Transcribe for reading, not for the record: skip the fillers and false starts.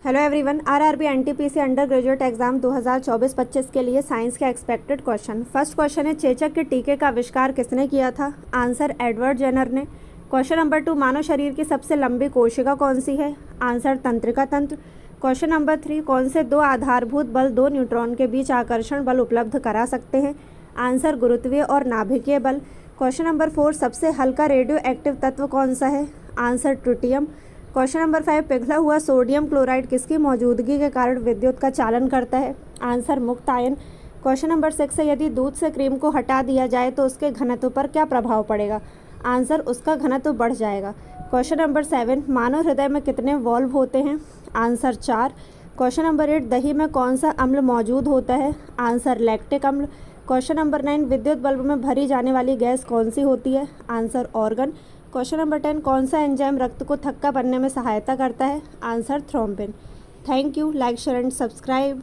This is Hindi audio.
Hello everyone, RRB NTPC under graduate exam 2024-25 के लिए साइंस के एक्सपेक्टेड क्वेश्चन। फर्स्ट क्वेश्चन है, चेचक के टीके का आविष्कार किसने किया था? आंसर एडवर्ड जेनर ने। क्वेश्चन नंबर 2, मानव शरीर की सबसे लंबी कोशिका कौन सी है? आंसर तंत्रिका तंत्र। क्वेश्चन नंबर 3, कौन से दो आधारभूत बल दो न्यूट्रॉन के बीच आकर्षण बल उपलब्ध करा सकते हैं? आंसर गुरुत्वीय और नाभिकीय बल। क्वेश्चन नंबर 4, सबसे हल्का रेडियो एक्टिव तत्व कौन सा है? Answer tritium. क्वेश्चन नंबर 5, पिघला हुआ सोडियम क्लोराइड किसकी मौजूदगी के कारण विद्युत का चालन करता है? आंसर मुक्त आयन। क्वेश्चन नंबर 6 है, यदि दूध से क्रीम को हटा दिया जाए तो उसके घनत्व पर क्या प्रभाव पड़ेगा? आंसर उसका घनत्व बढ़ जाएगा। क्वेश्चन नंबर 7, मानव हृदय में कितने वॉल्व होते हैं? आंसर 4। क्वेश्चन नंबर 8, दही में कौन सा अम्ल मौजूद होता है? आंसर लैक्टिक अम्ल। क्वेश्चन नंबर 9, विद्युत बल्ब में भरी जाने वाली गैस कौन सी होती है? Answer organ. क्वेश्चन नंबर 10, कौन सा एंजाइम रक्त को थक्का बनने में सहायता करता है? Answer thrombin. Thank you. Like, share and subscribe.